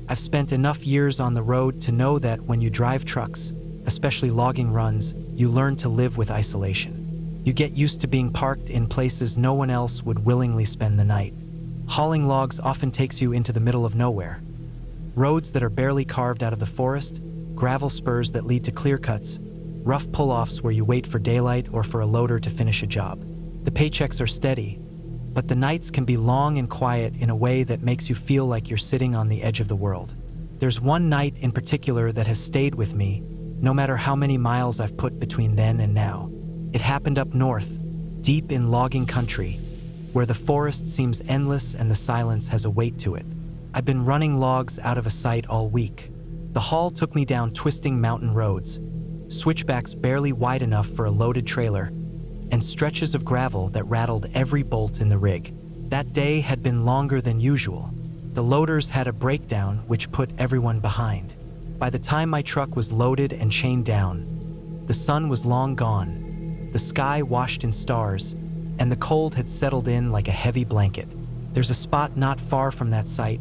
I've spent enough years on the road to know that when you drive trucks, especially logging runs, you learn to live with isolation. You get used to being parked in places no one else would willingly spend the night. Hauling logs often takes you into the middle of nowhere. Roads that are barely carved out of the forest, gravel spurs that lead to clear cuts, rough pull-offs where you wait for daylight or for a loader to finish a job. The paychecks are steady, but the nights can be long and quiet in a way that makes you feel like you're sitting on the edge of the world. There's one night in particular that has stayed with me, no matter how many miles I've put between then and now. It happened up north, deep in logging country, where the forest seems endless and the silence has a weight to it. I've been running logs out of a sight all week. The haul took me down twisting mountain roads, switchbacks barely wide enough for a loaded trailer, and stretches of gravel that rattled every bolt in the rig. That day had been longer than usual. The loaders had a breakdown which put everyone behind. By the time my truck was loaded and chained down, the sun was long gone, the sky washed in stars, and the cold had settled in like a heavy blanket. There's a spot not far from that site,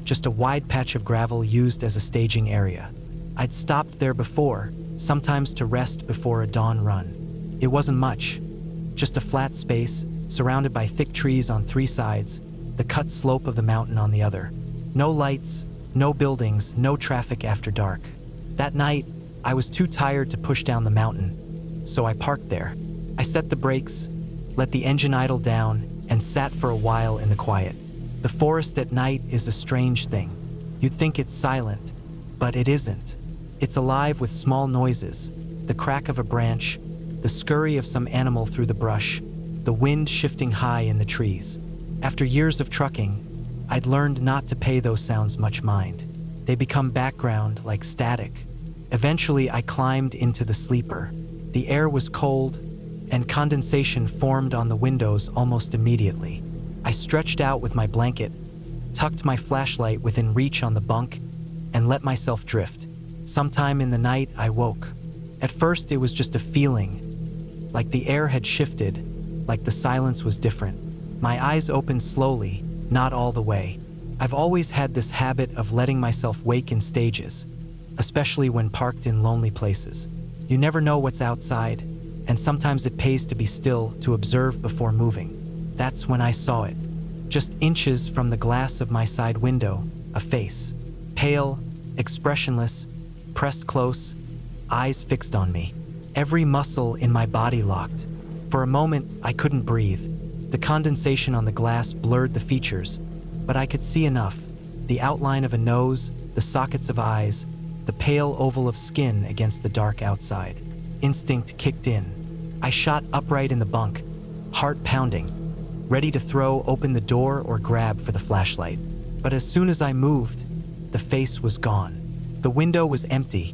just a wide patch of gravel used as a staging area. I'd stopped there before, sometimes to rest before a dawn run. It wasn't much, just a flat space, surrounded by thick trees on three sides, the cut slope of the mountain on the other. No lights, no buildings, no traffic after dark. That night, I was too tired to push down the mountain, so I parked there. I set the brakes, let the engine idle down, and sat for a while in the quiet. The forest at night is a strange thing. You'd think it's silent, but it isn't. It's alive with small noises, the crack of a branch, the scurry of some animal through the brush, the wind shifting high in the trees. After years of trucking, I'd learned not to pay those sounds much mind. They become background, like static. Eventually, I climbed into the sleeper. The air was cold, and condensation formed on the windows almost immediately. I stretched out with my blanket, tucked my flashlight within reach on the bunk, and let myself drift. Sometime in the night, I woke. At first, it was just a feeling, like the air had shifted, like the silence was different. My eyes opened slowly, not all the way. I've always had this habit of letting myself wake in stages, especially when parked in lonely places. You never know what's outside, and sometimes it pays to be still to observe before moving. That's when I saw it. Just inches from the glass of my side window, a face. Pale, expressionless, pressed close, eyes fixed on me. Every muscle in my body locked. For a moment, I couldn't breathe. The condensation on the glass blurred the features, but I could see enough. The outline of a nose, the sockets of eyes, the pale oval of skin against the dark outside. Instinct kicked in. I shot upright in the bunk, heart pounding, ready to throw open the door or grab for the flashlight. But as soon as I moved, the face was gone. The window was empty,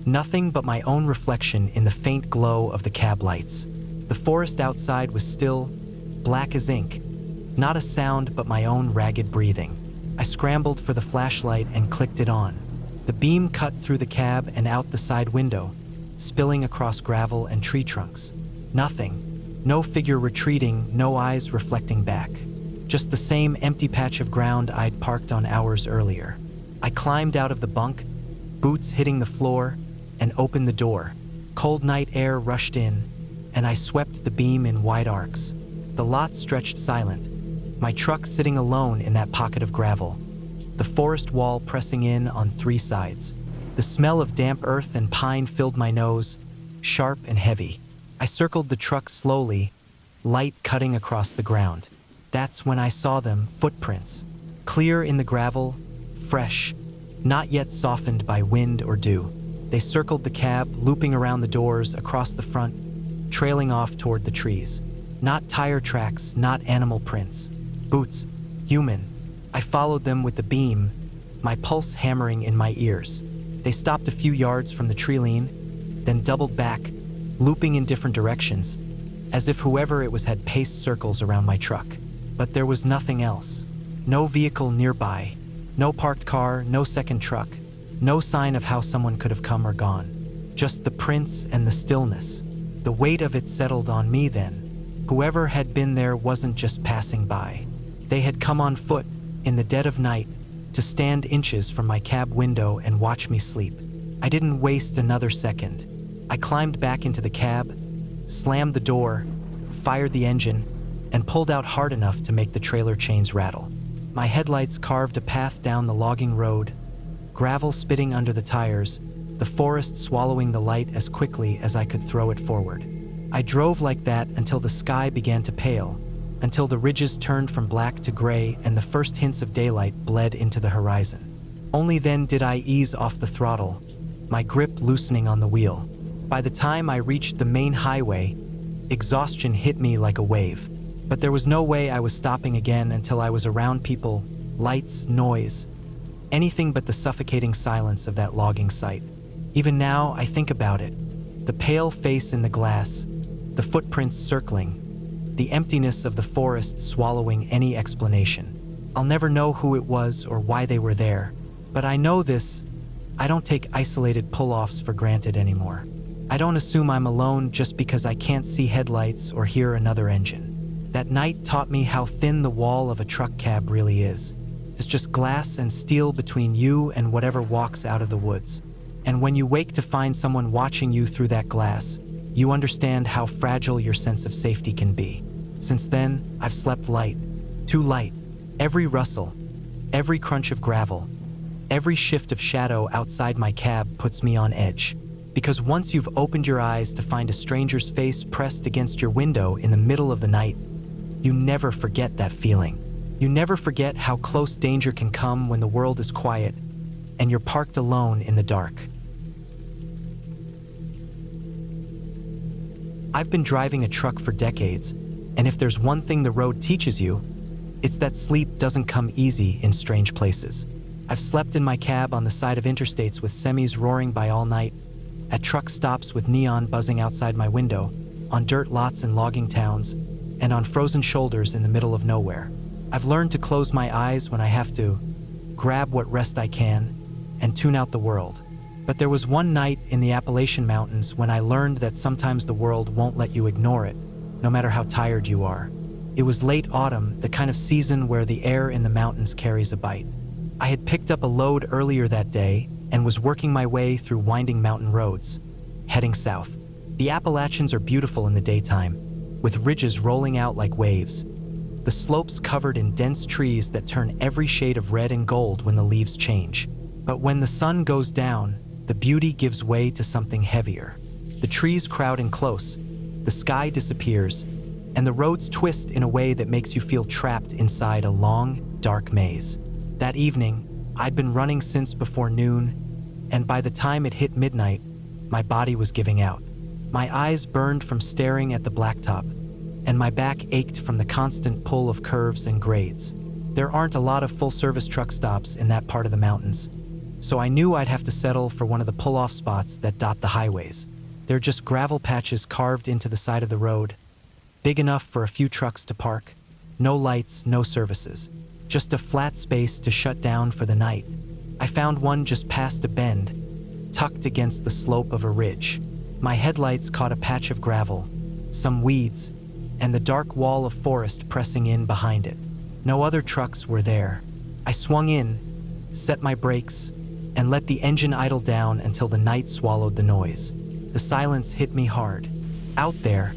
nothing but my own reflection in the faint glow of the cab lights. The forest outside was still, black as ink. Not a sound but my own ragged breathing. I scrambled for the flashlight and clicked it on. The beam cut through the cab and out the side window, spilling across gravel and tree trunks. Nothing. No figure retreating, no eyes reflecting back. Just the same empty patch of ground I'd parked on hours earlier. I climbed out of the bunk, boots hitting the floor, and opened the door. Cold night air rushed in, and I swept the beam in wide arcs. The lot stretched silent, my truck sitting alone in that pocket of gravel, the forest wall pressing in on three sides. The smell of damp earth and pine filled my nose, sharp and heavy. I circled the truck slowly, light cutting across the ground. That's when I saw them, footprints. Clear in the gravel, fresh, not yet softened by wind or dew. They circled the cab, looping around the doors, across the front, trailing off toward the trees. Not tire tracks, not animal prints. Boots, human. I followed them with the beam, my pulse hammering in my ears. They stopped a few yards from the tree line, then doubled back, looping in different directions, as if whoever it was had paced circles around my truck. But there was nothing else. No vehicle nearby, no parked car, no second truck, no sign of how someone could have come or gone. Just the prints and the stillness. The weight of it settled on me then. Whoever had been there wasn't just passing by. They had come on foot, in the dead of night, to stand inches from my cab window and watch me sleep. I didn't waste another second. I climbed back into the cab, slammed the door, fired the engine, and pulled out hard enough to make the trailer chains rattle. My headlights carved a path down the logging road, gravel spitting under the tires, the forest swallowing the light as quickly as I could throw it forward. I drove like that until the sky began to pale, until the ridges turned from black to gray and the first hints of daylight bled into the horizon. Only then did I ease off the throttle, my grip loosening on the wheel. By the time I reached the main highway, exhaustion hit me like a wave. But there was no way I was stopping again until I was around people, lights, noise, anything but the suffocating silence of that logging site. Even now, I think about it. The pale face in the glass, the footprints circling, the emptiness of the forest swallowing any explanation. I'll never know who it was or why they were there, but I know this: I don't take isolated pull-offs for granted anymore. I don't assume I'm alone just because I can't see headlights or hear another engine. That night taught me how thin the wall of a truck cab really is. It's just glass and steel between you and whatever walks out of the woods. And when you wake to find someone watching you through that glass, you understand how fragile your sense of safety can be. Since then, I've slept light, too light. Every rustle, every crunch of gravel, every shift of shadow outside my cab puts me on edge. Because once you've opened your eyes to find a stranger's face pressed against your window in the middle of the night, you never forget that feeling. You never forget how close danger can come when the world is quiet and you're parked alone in the dark. I've been driving a truck for decades, and if there's one thing the road teaches you, it's that sleep doesn't come easy in strange places. I've slept in my cab on the side of interstates with semis roaring by all night, at truck stops with neon buzzing outside my window, on dirt lots in logging towns, and on frozen shoulders in the middle of nowhere. I've learned to close my eyes when I have to, grab what rest I can, and tune out the world. But there was one night in the Appalachian Mountains when I learned that sometimes the world won't let you ignore it, no matter how tired you are. It was late autumn, the kind of season where the air in the mountains carries a bite. I had picked up a load earlier that day and was working my way through winding mountain roads, heading south. The Appalachians are beautiful in the daytime, with ridges rolling out like waves, the slopes covered in dense trees that turn every shade of red and gold when the leaves change. But when the sun goes down, the beauty gives way to something heavier. The trees crowd in close, the sky disappears, and the roads twist in a way that makes you feel trapped inside a long, dark maze. That evening, I'd been running since before noon, and by the time it hit midnight, my body was giving out. My eyes burned from staring at the blacktop, and my back ached from the constant pull of curves and grades. There aren't a lot of full-service truck stops in that part of the mountains, so I knew I'd have to settle for one of the pull-off spots that dot the highways. They're just gravel patches carved into the side of the road, big enough for a few trucks to park. No lights, no services, just a flat space to shut down for the night. I found one just past a bend, tucked against the slope of a ridge. My headlights caught a patch of gravel, some weeds, and the dark wall of forest pressing in behind it. No other trucks were there. I swung in, set my brakes, and let the engine idle down until the night swallowed the noise. The silence hit me hard. Out there,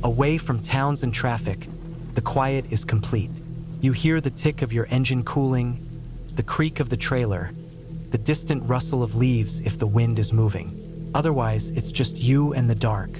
away from towns and traffic, the quiet is complete. You hear the tick of your engine cooling, the creak of the trailer, the distant rustle of leaves if the wind is moving. Otherwise, it's just you and the dark.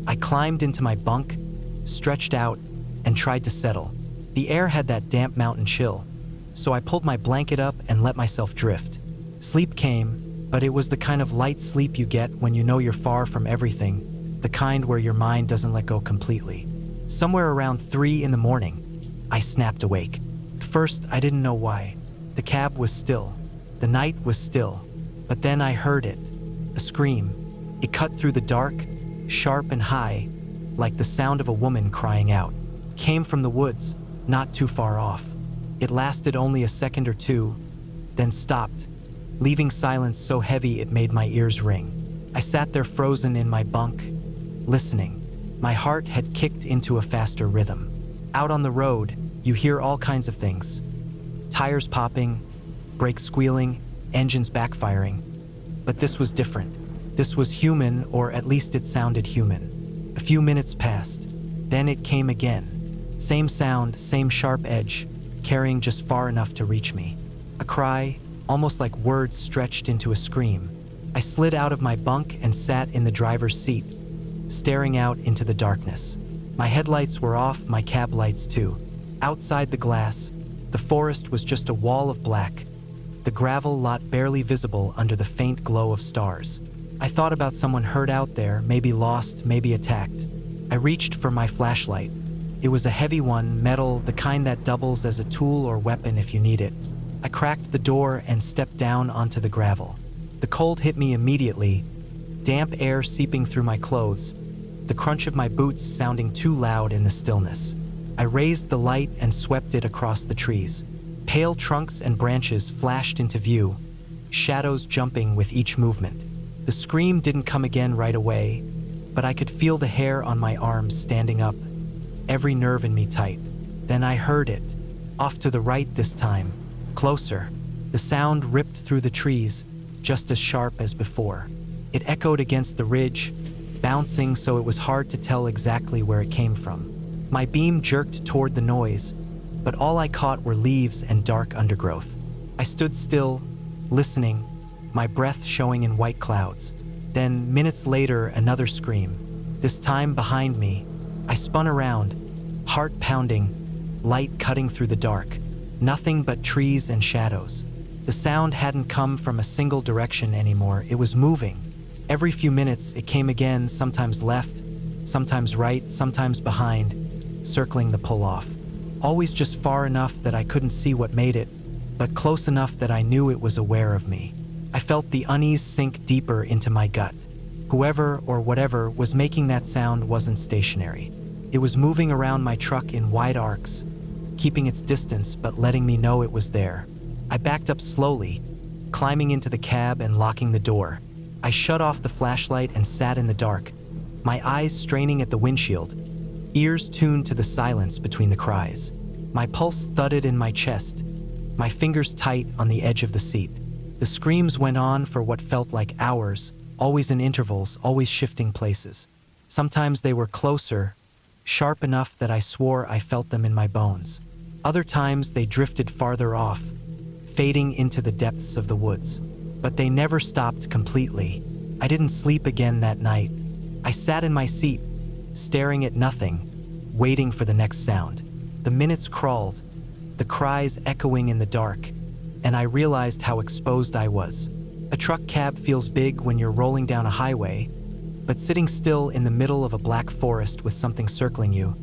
I climbed into my bunk, stretched out, and tried to settle. The air had that damp mountain chill, so I pulled my blanket up and let myself drift. Sleep came, but it was the kind of light sleep you get when you know you're far from everything, the kind where your mind doesn't let go completely. Somewhere around 3 in the morning, I snapped awake. At first, I didn't know why. The cab was still. The night was still. But then I heard it. A scream. It cut through the dark, sharp and high, like the sound of a woman crying out. Came from the woods, not too far off. It lasted only a second or two, then stopped, leaving silence so heavy it made my ears ring. I sat there frozen in my bunk, listening. My heart had kicked into a faster rhythm. Out on the road, you hear all kinds of things. Tires popping, brakes squealing, engines backfiring. But this was different. This was human, or at least it sounded human. A few minutes passed. Then it came again. Same sound, same sharp edge, carrying just far enough to reach me. A cry, almost like words stretched into a scream. I slid out of my bunk and sat in the driver's seat, staring out into the darkness. My headlights were off, my cab lights too. Outside the glass, the forest was just a wall of black, the gravel lot barely visible under the faint glow of stars. I thought about someone hurt out there, maybe lost, maybe attacked. I reached for my flashlight. It was a heavy one, metal, the kind that doubles as a tool or weapon if you need it. I cracked the door and stepped down onto the gravel. The cold hit me immediately, damp air seeping through my clothes, the crunch of my boots sounding too loud in the stillness. I raised the light and swept it across the trees. Pale trunks and branches flashed into view, shadows jumping with each movement. The scream didn't come again right away, but I could feel the hair on my arms standing up, every nerve in me tight. Then I heard it, off to the right this time, closer. The sound ripped through the trees, just as sharp as before. It echoed against the ridge, bouncing so it was hard to tell exactly where it came from. My beam jerked toward the noise, but all I caught were leaves and dark undergrowth. I stood still, listening, my breath showing in white clouds. Then, minutes later, another scream, this time behind me. I spun around, heart pounding, light cutting through the dark. Nothing but trees and shadows. The sound hadn't come from a single direction anymore, it was moving. Every few minutes, it came again, sometimes left, sometimes right, sometimes behind, circling the pull-off. Always just far enough that I couldn't see what made it, but close enough that I knew it was aware of me. I felt the unease sink deeper into my gut. Whoever or whatever was making that sound wasn't stationary. It was moving around my truck in wide arcs, keeping its distance but letting me know it was there. I backed up slowly, climbing into the cab and locking the door. I shut off the flashlight and sat in the dark, my eyes straining at the windshield, ears tuned to the silence between the cries. My pulse thudded in my chest, my fingers tight on the edge of the seat. The screams went on for what felt like hours, always in intervals, always shifting places. Sometimes they were closer, sharp enough that I swore I felt them in my bones. Other times they drifted farther off, fading into the depths of the woods. But they never stopped completely. I didn't sleep again that night. I sat in my seat, staring at nothing, waiting for the next sound. The minutes crawled, the cries echoing in the dark, and I realized how exposed I was. A truck cab feels big when you're rolling down a highway, but sitting still in the middle of a black forest with something circling you,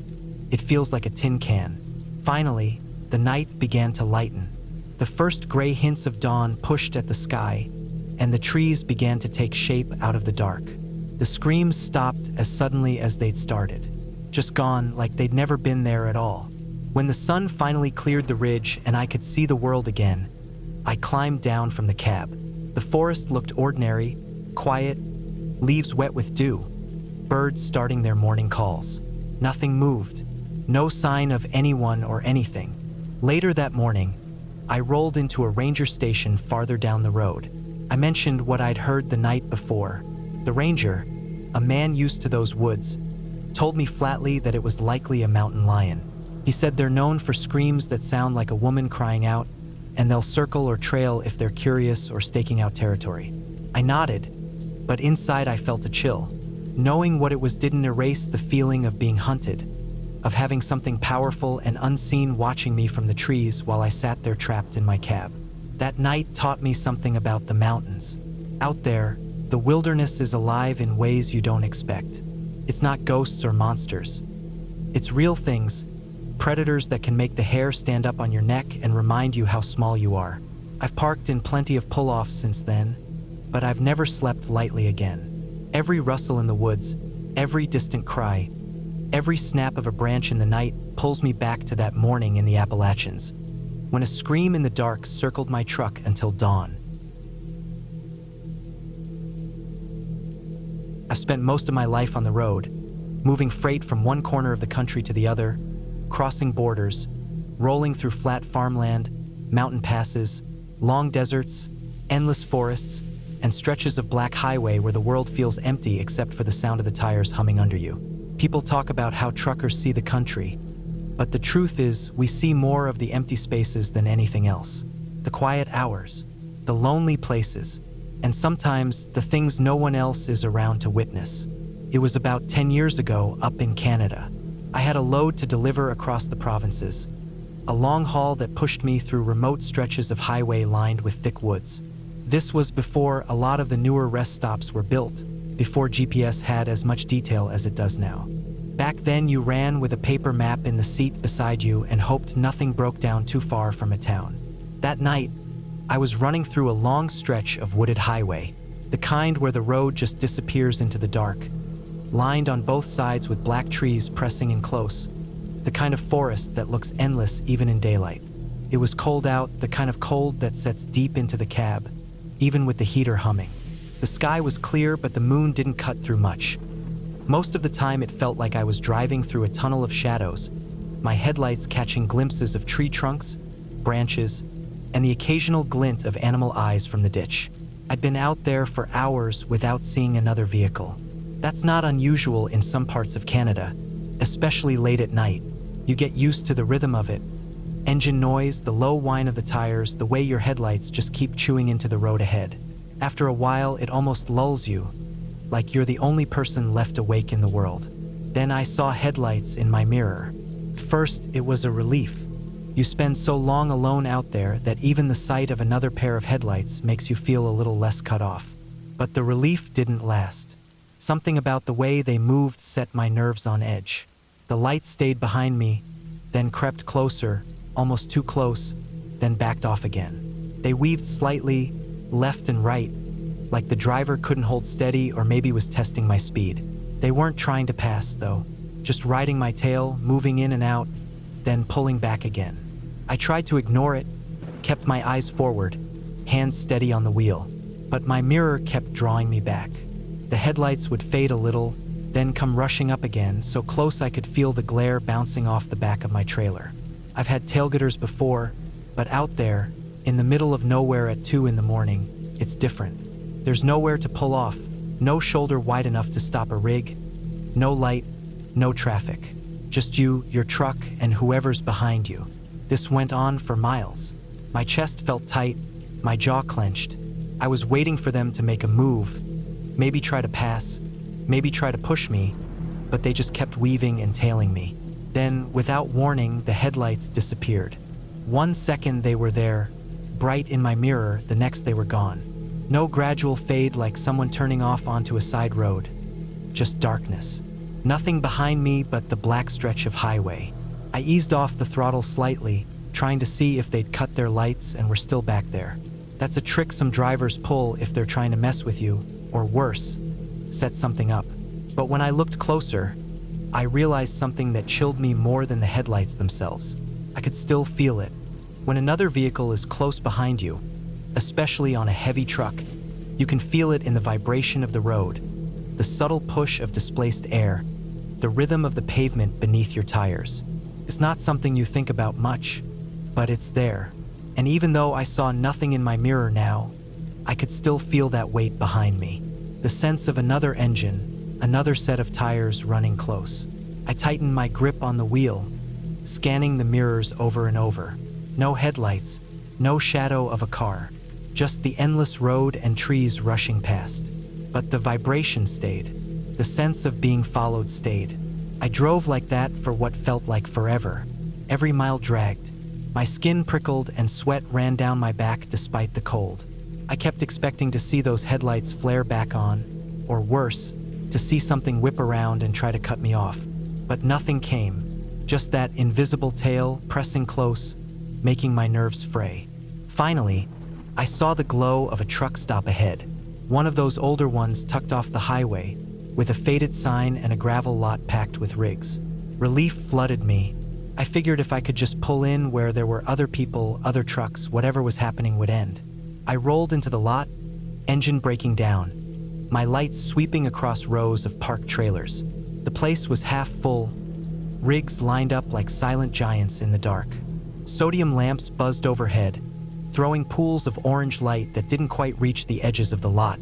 it feels like a tin can. Finally, the night began to lighten. The first gray hints of dawn pushed at the sky, and the trees began to take shape out of the dark. The screams stopped as suddenly as they'd started, just gone like they'd never been there at all. When the sun finally cleared the ridge and I could see the world again, I climbed down from the cab. The forest looked ordinary, quiet, leaves wet with dew, birds starting their morning calls. Nothing moved, no sign of anyone or anything. Later that morning, I rolled into a ranger station farther down the road. I mentioned what I'd heard the night before. The ranger, a man used to those woods, told me flatly that it was likely a mountain lion. He said they're known for screams that sound like a woman crying out, and they'll circle or trail if they're curious or staking out territory. I nodded, but inside I felt a chill. Knowing what it was didn't erase the feeling of being hunted, of having something powerful and unseen watching me from the trees while I sat there trapped in my cab. That night taught me something about the mountains. Out there, the wilderness is alive in ways you don't expect. It's not ghosts or monsters. It's real things, predators that can make the hair stand up on your neck and remind you how small you are. I've parked in plenty of pull-offs since then, but I've never slept lightly again. Every rustle in the woods, every distant cry, every snap of a branch in the night pulls me back to that morning in the Appalachians, when a scream in the dark circled my truck until dawn. I've spent most of my life on the road, moving freight from one corner of the country to the other, crossing borders, rolling through flat farmland, mountain passes, Long deserts, endless forests, and stretches of black highway where the world feels empty except for the sound of the tires humming under you. People talk about how truckers see the country, but the truth is we see more of the empty spaces than anything else. The quiet hours, the lonely places, and sometimes the things no one else is around to witness. It was about 10 years ago up in Canada. I had a load to deliver across the provinces, a long haul that pushed me through remote stretches of highway lined with thick woods. This was before a lot of the newer rest stops were built, before GPS had as much detail as it does now. Back then you ran with a paper map in the seat beside you and hoped nothing broke down too far from a town. That night, I was running through a long stretch of wooded highway, the kind where the road just disappears into the dark, lined on both sides with black trees pressing in close, the kind of forest that looks endless even in daylight. It was cold out, the kind of cold that sets deep into the cab, even with the heater humming. The sky was clear, but the moon didn't cut through much. Most of the time it felt like I was driving through a tunnel of shadows, my headlights catching glimpses of tree trunks, branches, and the occasional glint of animal eyes from the ditch. I'd been out there for hours without seeing another vehicle. That's not unusual in some parts of Canada, especially late at night. You get used to the rhythm of it. Engine noise, the low whine of the tires, the way your headlights just keep chewing into the road ahead. After a while, it almost lulls you, like you're the only person left awake in the world. Then I saw headlights in my mirror. First, it was a relief. You spend so long alone out there that even the sight of another pair of headlights makes you feel a little less cut off. But the relief didn't last. Something about the way they moved set my nerves on edge. The light stayed behind me, then crept closer, almost too close, then backed off again. They weaved slightly, left and right, like the driver couldn't hold steady or maybe was testing my speed. They weren't trying to pass, though, just riding my tail, moving in and out, then pulling back again. I tried to ignore it, kept my eyes forward, hands steady on the wheel, but my mirror kept drawing me back. The headlights would fade a little, then come rushing up again, so close I could feel the glare bouncing off the back of my trailer. I've had tailgaters before, but out there, in the middle of nowhere at 2 in the morning, it's different. There's nowhere to pull off, no shoulder wide enough to stop a rig, no light, no traffic. Just you, your truck, and whoever's behind you. This went on for miles. My chest felt tight, my jaw clenched. I was waiting for them to make a move, maybe try to pass, maybe try to push me, but they just kept weaving and tailing me. Then, without warning, the headlights disappeared. 1 second they were there, bright in my mirror, the next they were gone. No gradual fade like someone turning off onto a side road. Just darkness. Nothing behind me but the black stretch of highway. I eased off the throttle slightly, trying to see if they'd cut their lights and were still back there. That's a trick some drivers pull if they're trying to mess with you, or worse, set something up. But when I looked closer, I realized something that chilled me more than the headlights themselves. I could still feel it. When another vehicle is close behind you, especially on a heavy truck, you can feel it in the vibration of the road, the subtle push of displaced air, the rhythm of the pavement beneath your tires. It's not something you think about much, but it's there. And even though I saw nothing in my mirror now, I could still feel that weight behind me. The sense of another engine, another set of tires running close. I tightened my grip on the wheel, scanning the mirrors over and over. No headlights, no shadow of a car, just the endless road and trees rushing past. But the vibration stayed. The sense of being followed stayed. I drove like that for what felt like forever. Every mile dragged. My skin prickled and sweat ran down my back despite the cold. I kept expecting to see those headlights flare back on, or worse, to see something whip around and try to cut me off. But nothing came, just that invisible tail pressing close, making my nerves fray. Finally, I saw the glow of a truck stop ahead, one of those older ones tucked off the highway, with a faded sign and a gravel lot packed with rigs. Relief flooded me. I figured if I could just pull in where there were other people, other trucks, whatever was happening would end. I rolled into the lot, engine breaking down, my lights sweeping across rows of parked trailers. The place was half full, rigs lined up like silent giants in the dark. Sodium lamps buzzed overhead, throwing pools of orange light that didn't quite reach the edges of the lot,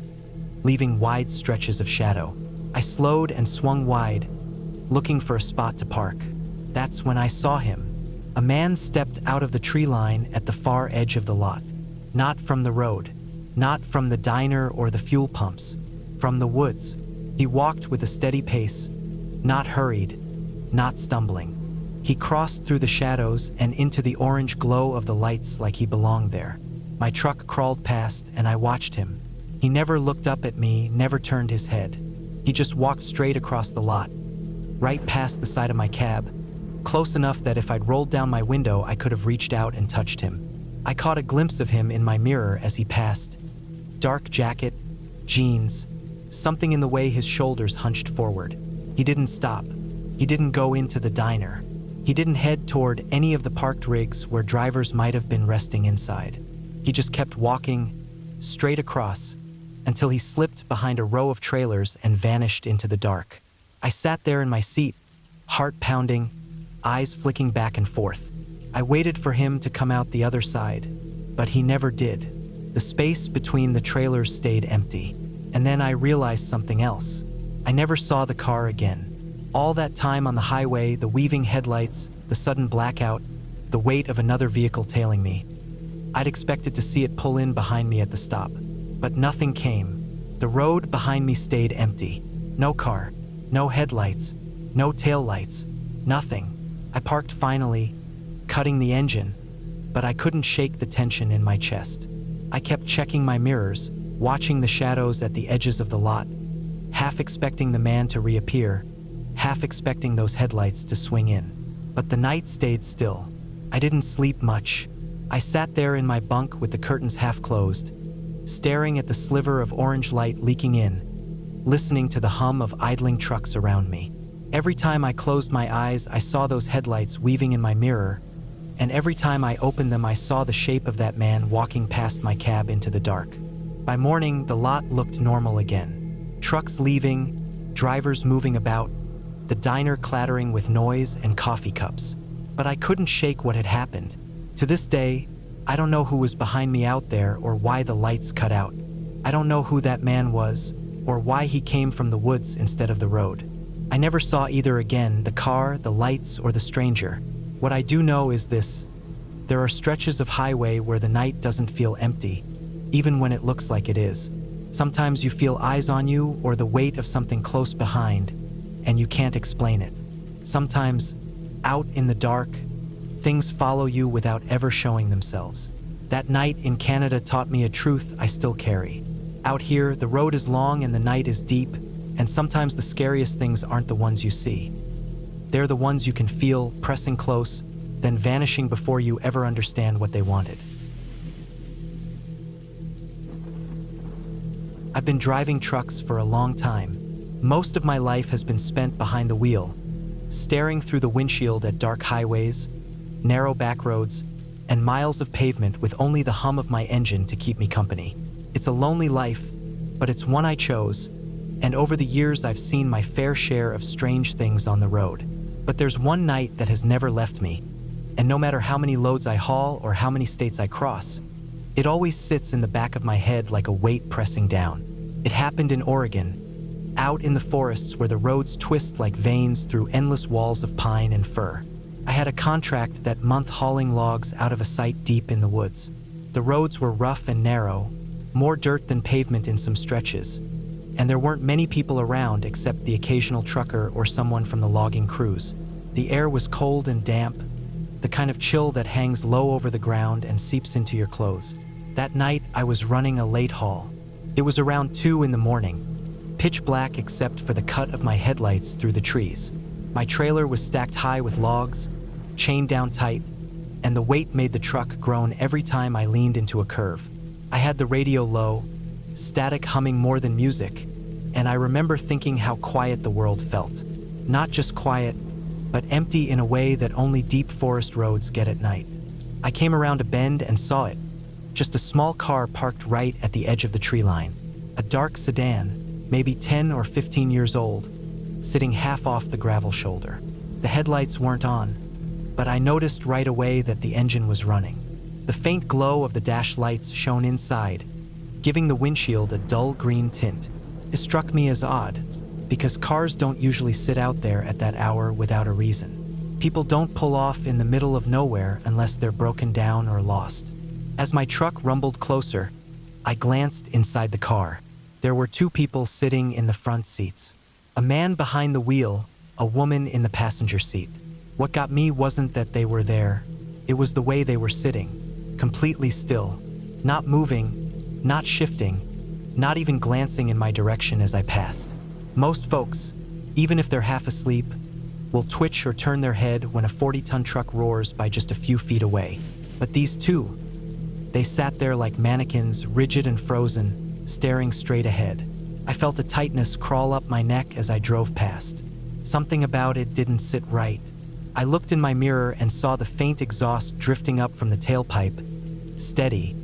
leaving wide stretches of shadow. I slowed and swung wide, looking for a spot to park. That's when I saw him. A man stepped out of the tree line at the far edge of the lot. Not from the road, not from the diner or the fuel pumps, from the woods. He walked with a steady pace, not hurried, not stumbling. He crossed through the shadows and into the orange glow of the lights like he belonged there. My truck crawled past and I watched him. He never looked up at me, never turned his head. He just walked straight across the lot, right past the side of my cab, close enough that if I'd rolled down my window, I could have reached out and touched him. I caught a glimpse of him in my mirror as he passed. Dark jacket, jeans, something in the way his shoulders hunched forward. He didn't stop. He didn't go into the diner. He didn't head toward any of the parked rigs where drivers might have been resting inside. He just kept walking straight across until he slipped behind a row of trailers and vanished into the dark. I sat there in my seat, heart pounding, eyes flicking back and forth. I waited for him to come out the other side, but he never did. The space between the trailers stayed empty. And then I realized something else. I never saw the car again. All that time on the highway, the weaving headlights, the sudden blackout, the weight of another vehicle tailing me. I'd expected to see it pull in behind me at the stop, but nothing came. The road behind me stayed empty. No car, no headlights, no taillights, nothing. I parked finally, cutting the engine, but I couldn't shake the tension in my chest. I kept checking my mirrors, watching the shadows at the edges of the lot, half expecting the man to reappear, half expecting those headlights to swing in. But the night stayed still. I didn't sleep much. I sat there in my bunk with the curtains half closed, staring at the sliver of orange light leaking in, listening to the hum of idling trucks around me. Every time I closed my eyes, I saw those headlights weaving in my mirror, and every time I opened them, I saw the shape of that man walking past my cab into the dark. By morning, the lot looked normal again. Trucks leaving, drivers moving about, the diner clattering with noise and coffee cups. But I couldn't shake what had happened. To this day, I don't know who was behind me out there or why the lights cut out. I don't know who that man was or why he came from the woods instead of the road. I never saw either again, the car, the lights, or the stranger. What I do know is this: there are stretches of highway where the night doesn't feel empty, even when it looks like it is. Sometimes you feel eyes on you or the weight of something close behind, and you can't explain it. Sometimes, out in the dark, things follow you without ever showing themselves. That night in Canada taught me a truth I still carry. Out here, the road is long and the night is deep, and sometimes the scariest things aren't the ones you see. They're the ones you can feel pressing close, then vanishing before you ever understand what they wanted. I've been driving trucks for a long time. Most of my life has been spent behind the wheel, staring through the windshield at dark highways, narrow back roads, and miles of pavement with only the hum of my engine to keep me company. It's a lonely life, but it's one I chose, and over the years I've seen my fair share of strange things on the road. But there's one night that has never left me, and no matter how many loads I haul or how many states I cross, it always sits in the back of my head like a weight pressing down. It happened in Oregon, out in the forests where the roads twist like veins through endless walls of pine and fir. I had a contract that month hauling logs out of a site deep in the woods. The roads were rough and narrow, more dirt than pavement in some stretches, and there weren't many people around except the occasional trucker or someone from the logging crews. The air was cold and damp, the kind of chill that hangs low over the ground and seeps into your clothes. That night, I was running a late haul. It was around 2 in the morning, pitch black except for the cut of my headlights through the trees. My trailer was stacked high with logs, chained down tight, and the weight made the truck groan every time I leaned into a curve. I had the radio low, static humming more than music, and I remember thinking how quiet the world felt. Not just quiet, but empty in a way that only deep forest roads get at night. I came around a bend and saw it. Just a small car parked right at the edge of the tree line. A dark sedan, maybe 10 or 15 years old, sitting half off the gravel shoulder. The headlights weren't on, but I noticed right away that the engine was running. The faint glow of the dash lights shone inside, giving the windshield a dull green tint. It struck me as odd, because cars don't usually sit out there at that hour without a reason. People don't pull off in the middle of nowhere unless they're broken down or lost. As my truck rumbled closer, I glanced inside the car. There were two people sitting in the front seats. A man behind the wheel, a woman in the passenger seat. What got me wasn't that they were there. It was the way they were sitting, completely still, not moving, not shifting, not even glancing in my direction as I passed. Most folks, even if they're half asleep, will twitch or turn their head when a 40-ton truck roars by just a few feet away. But these two, they sat there like mannequins, rigid and frozen, staring straight ahead. I felt a tightness crawl up my neck as I drove past. Something about it didn't sit right. I looked in my mirror and saw the faint exhaust drifting up from the tailpipe, steady,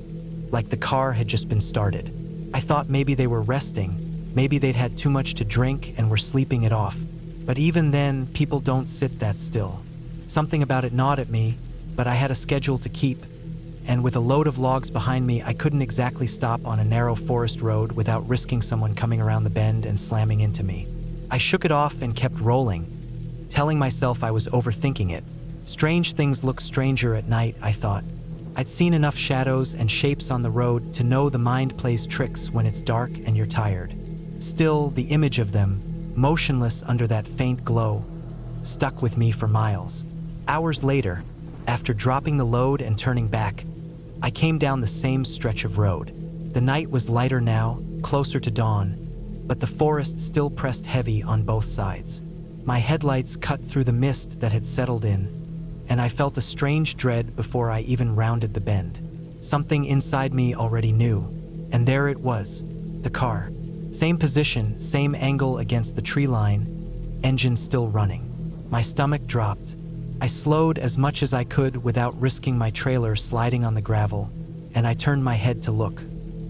like the car had just been started. I thought maybe they were resting, maybe they'd had too much to drink and were sleeping it off. But even then, people don't sit that still. Something about it gnawed at me, but I had a schedule to keep, and with a load of logs behind me, I couldn't exactly stop on a narrow forest road without risking someone coming around the bend and slamming into me. I shook it off and kept rolling, telling myself I was overthinking it. Strange things look stranger at night, I thought. I'd seen enough shadows and shapes on the road to know the mind plays tricks when it's dark and you're tired. Still, the image of them, motionless under that faint glow, stuck with me for miles. Hours later, after dropping the load and turning back, I came down the same stretch of road. The night was lighter now, closer to dawn, but the forest still pressed heavy on both sides. My headlights cut through the mist that had settled in, and I felt a strange dread before I even rounded the bend. Something inside me already knew, and there it was, the car. Same position, same angle against the tree line, engine still running. My stomach dropped. I slowed as much as I could without risking my trailer sliding on the gravel, and I turned my head to look.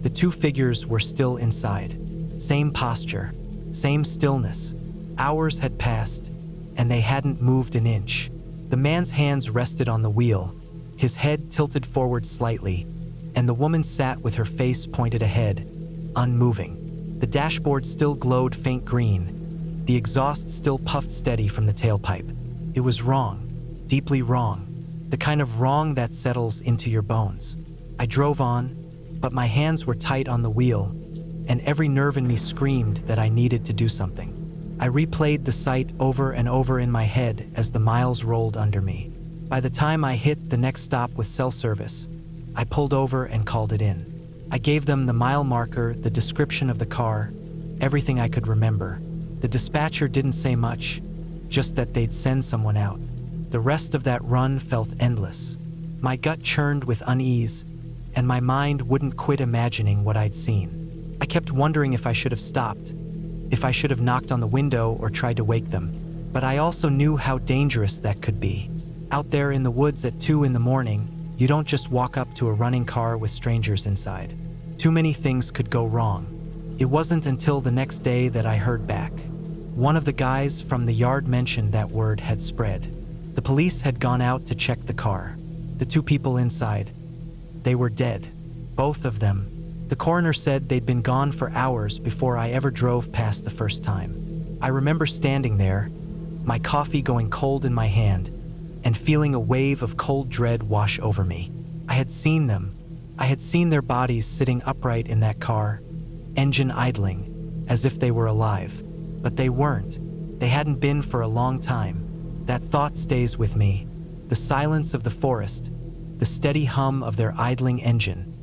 The two figures were still inside. Same posture, same stillness. Hours had passed, and they hadn't moved an inch. The man's hands rested on the wheel, his head tilted forward slightly, and the woman sat with her face pointed ahead, unmoving. The dashboard still glowed faint green. The exhaust still puffed steady from the tailpipe. It was wrong, deeply wrong, the kind of wrong that settles into your bones. I drove on, but my hands were tight on the wheel, and every nerve in me screamed that I needed to do something. I replayed the sight over and over in my head as the miles rolled under me. By the time I hit the next stop with cell service, I pulled over and called it in. I gave them the mile marker, the description of the car, everything I could remember. The dispatcher didn't say much, just that they'd send someone out. The rest of that run felt endless. My gut churned with unease, and my mind wouldn't quit imagining what I'd seen. I kept wondering if I should have stopped, if I should have knocked on the window or tried to wake them. But I also knew how dangerous that could be. Out there in the woods at 2 a.m, you don't just walk up to a running car with strangers inside. Too many things could go wrong. It wasn't until the next day that I heard back. One of the guys from the yard mentioned that word had spread. The police had gone out to check the car. The two people inside, they were dead, both of them. The coroner said they'd been gone for hours before I ever drove past the first time. I remember standing there, my coffee going cold in my hand, and feeling a wave of cold dread wash over me. I had seen them. I had seen their bodies sitting upright in that car, engine idling, as if they were alive. But they weren't. They hadn't been for a long time. That thought stays with me. The silence of the forest, the steady hum of their idling engine,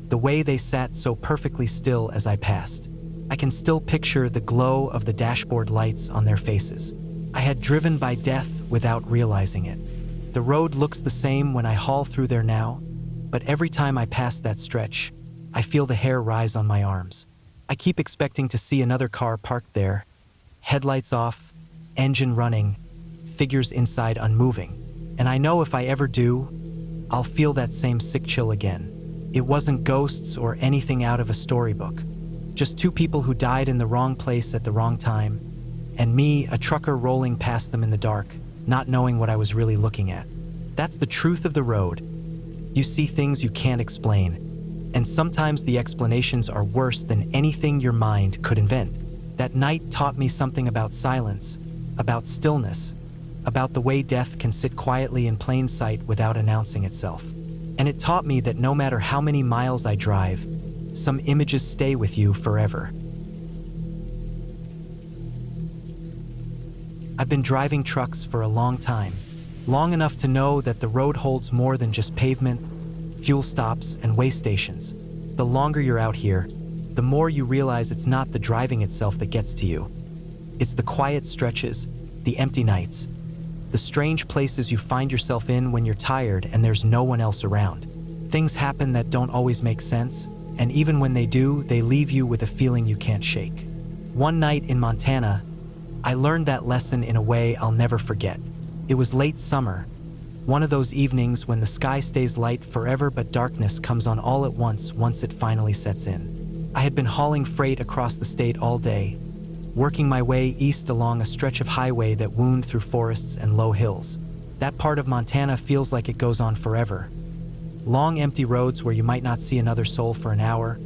the way they sat so perfectly still as I passed. I can still picture the glow of the dashboard lights on their faces. I had driven by death without realizing it. The road looks the same when I haul through there now, but every time I pass that stretch, I feel the hair rise on my arms. I keep expecting to see another car parked there, headlights off, engine running, figures inside unmoving. And I know if I ever do, I'll feel that same sick chill again. It wasn't ghosts or anything out of a storybook. Just two people who died in the wrong place at the wrong time, and me, a trucker rolling past them in the dark, not knowing what I was really looking at. That's the truth of the road. You see things you can't explain, and sometimes the explanations are worse than anything your mind could invent. That night taught me something about silence, about stillness, about the way death can sit quietly in plain sight without announcing itself. And it taught me that no matter how many miles I drive, some images stay with you forever. I've been driving trucks for a long time, long enough to know that the road holds more than just pavement, fuel stops, and way stations. The longer you're out here, the more you realize it's not the driving itself that gets to you. It's the quiet stretches, the empty nights, the strange places you find yourself in when you're tired and there's no one else around. Things happen that don't always make sense, and even when they do, they leave you with a feeling you can't shake. One night in Montana, I learned that lesson in a way I'll never forget. It was late summer, one of those evenings when the sky stays light forever but darkness comes on all at once it finally sets in. I had been hauling freight across the state all day, working my way east along a stretch of highway that wound through forests and low hills. That part of Montana feels like it goes on forever. Long empty roads where you might not see another soul for an hour,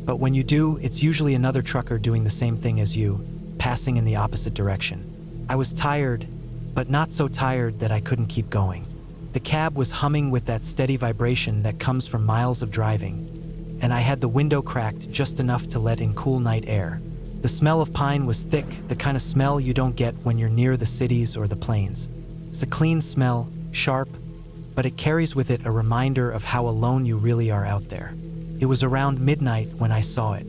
but when you do, it's usually another trucker doing the same thing as you, passing in the opposite direction. I was tired, but not so tired that I couldn't keep going. The cab was humming with that steady vibration that comes from miles of driving, and I had the window cracked just enough to let in cool night air. The smell of pine was thick, the kind of smell you don't get when you're near the cities or the plains. It's a clean smell, sharp, but it carries with it a reminder of how alone you really are out there. It was around midnight when I saw it.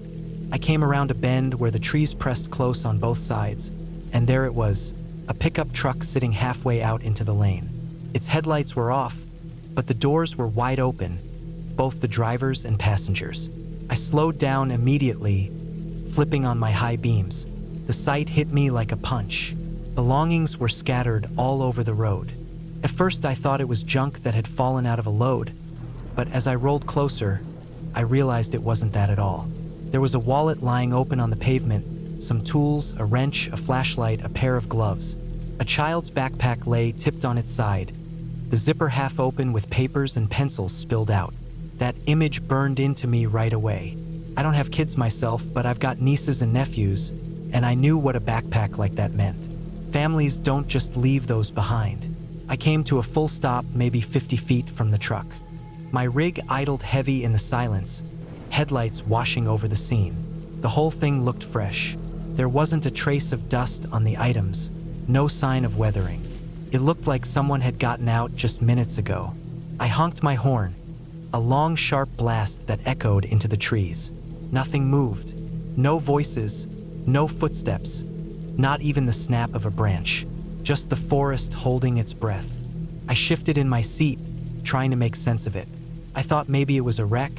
I came around a bend where the trees pressed close on both sides, and there it was, a pickup truck sitting halfway out into the lane. Its headlights were off, but the doors were wide open, both the drivers and passengers. I slowed down immediately, flipping on my high beams. The sight hit me like a punch. Belongings were scattered all over the road. At first I thought it was junk that had fallen out of a load, but as I rolled closer, I realized it wasn't that at all. There was a wallet lying open on the pavement, some tools, a wrench, a flashlight, a pair of gloves. A child's backpack lay tipped on its side, the zipper half open with papers and pencils spilled out. That image burned into me right away. I don't have kids myself, but I've got nieces and nephews, and I knew what a backpack like that meant. Families don't just leave those behind. I came to a full stop maybe 50 feet from the truck. My rig idled heavy in the silence, headlights washing over the scene. The whole thing looked fresh. There wasn't a trace of dust on the items, no sign of weathering. It looked like someone had gotten out just minutes ago. I honked my horn, a long, sharp blast that echoed into the trees. Nothing moved. No voices, no footsteps, not even the snap of a branch. Just the forest holding its breath. I shifted in my seat, trying to make sense of it. I thought maybe it was a wreck,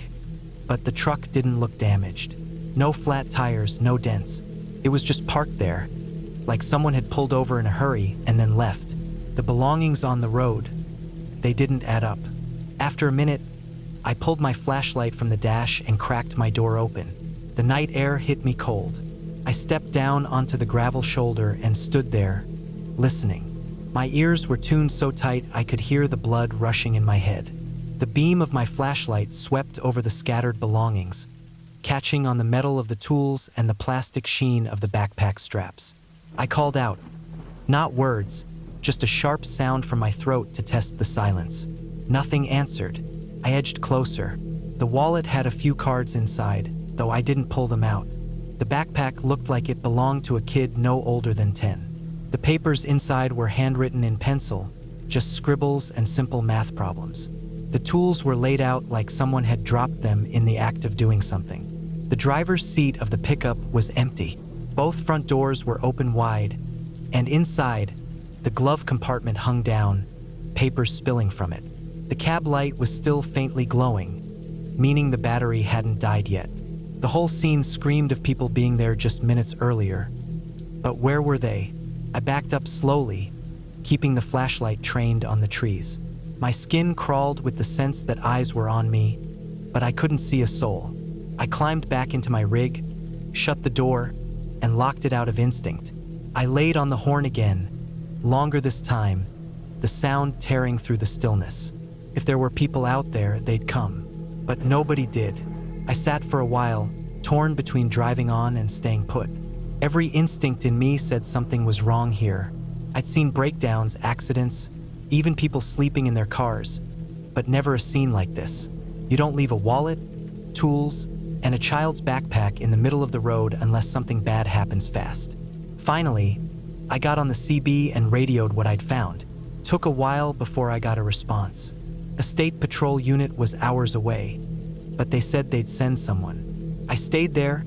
but the truck didn't look damaged. No flat tires, no dents. It was just parked there, like someone had pulled over in a hurry and then left. The belongings on the road, they didn't add up. After a minute, I pulled my flashlight from the dash and cracked my door open. The night air hit me cold. I stepped down onto the gravel shoulder and stood there, listening. My ears were tuned so tight I could hear the blood rushing in my head. The beam of my flashlight swept over the scattered belongings, catching on the metal of the tools and the plastic sheen of the backpack straps. I called out. Not words, just a sharp sound from my throat to test the silence. Nothing answered. I edged closer. The wallet had a few cards inside, though I didn't pull them out. The backpack looked like it belonged to a kid no older than 10. The papers inside were handwritten in pencil, just scribbles and simple math problems. The tools were laid out like someone had dropped them in the act of doing something. The driver's seat of the pickup was empty. Both front doors were open wide, and inside, the glove compartment hung down, papers spilling from it. The cab light was still faintly glowing, meaning the battery hadn't died yet. The whole scene screamed of people being there just minutes earlier. But where were they? I backed up slowly, keeping the flashlight trained on the trees. My skin crawled with the sense that eyes were on me, but I couldn't see a soul. I climbed back into my rig, shut the door, and locked it out of instinct. I laid on the horn again, longer this time, the sound tearing through the stillness. If there were people out there, they'd come. But nobody did. I sat for a while, torn between driving on and staying put. Every instinct in me said something was wrong here. I'd seen breakdowns, accidents, even people sleeping in their cars, but never a scene like this. You don't leave a wallet, tools, and a child's backpack in the middle of the road unless something bad happens fast. Finally, I got on the CB and radioed what I'd found. Took a while before I got a response. A state patrol unit was hours away, but they said they'd send someone. I stayed there,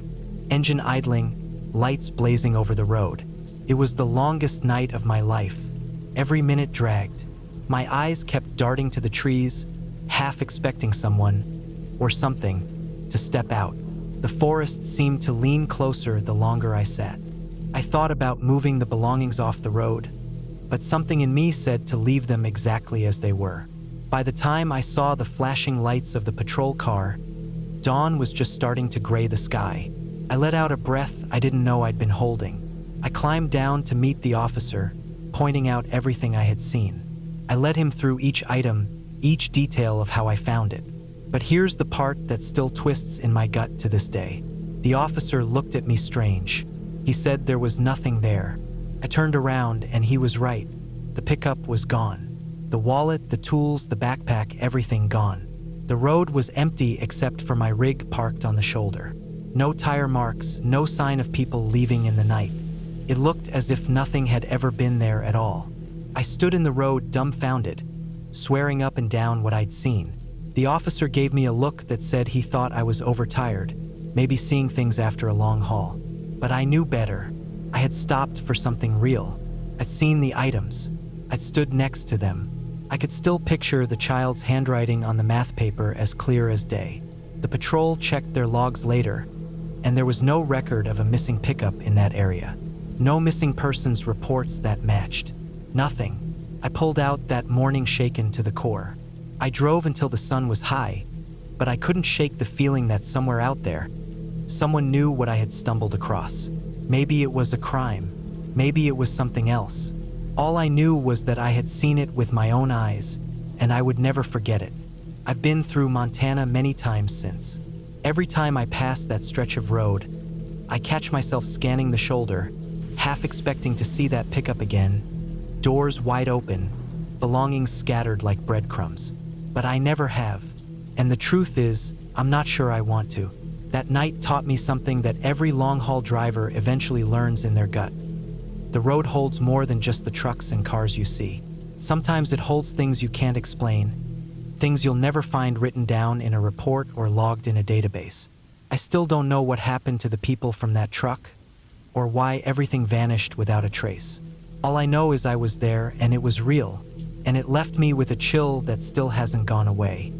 engine idling, lights blazing over the road. It was the longest night of my life. Every minute dragged. My eyes kept darting to the trees, half expecting someone, or something, to step out. The forest seemed to lean closer the longer I sat. I thought about moving the belongings off the road, but something in me said to leave them exactly as they were. By the time I saw the flashing lights of the patrol car, dawn was just starting to gray the sky. I let out a breath I didn't know I'd been holding. I climbed down to meet the officer, pointing out everything I had seen. I led him through each item, each detail of how I found it. But here's the part that still twists in my gut to this day. The officer looked at me strange. He said there was nothing there. I turned around and he was right. The pickup was gone. The wallet, the tools, the backpack, everything gone. The road was empty except for my rig parked on the shoulder. No tire marks, no sign of people leaving in the night. It looked as if nothing had ever been there at all. I stood in the road dumbfounded, swearing up and down what I'd seen. The officer gave me a look that said he thought I was overtired, maybe seeing things after a long haul. But I knew better. I had stopped for something real. I'd seen the items. I'd stood next to them. I could still picture the child's handwriting on the math paper as clear as day. The patrol checked their logs later, and there was no record of a missing pickup in that area. No missing persons reports that matched. Nothing. I pulled out that morning shaken to the core. I drove until the sun was high, but I couldn't shake the feeling that somewhere out there, someone knew what I had stumbled across. Maybe it was a crime. Maybe it was something else. All I knew was that I had seen it with my own eyes, and I would never forget it. I've been through Montana many times since. Every time I pass that stretch of road, I catch myself scanning the shoulder, half expecting to see that pickup again, doors wide open, belongings scattered like breadcrumbs. But I never have. And the truth is, I'm not sure I want to. That night taught me something that every long-haul driver eventually learns in their gut. The road holds more than just the trucks and cars you see. Sometimes it holds things you can't explain, things you'll never find written down in a report or logged in a database. I still don't know what happened to the people from that truck, or why everything vanished without a trace. All I know is I was there and it was real, and it left me with a chill that still hasn't gone away.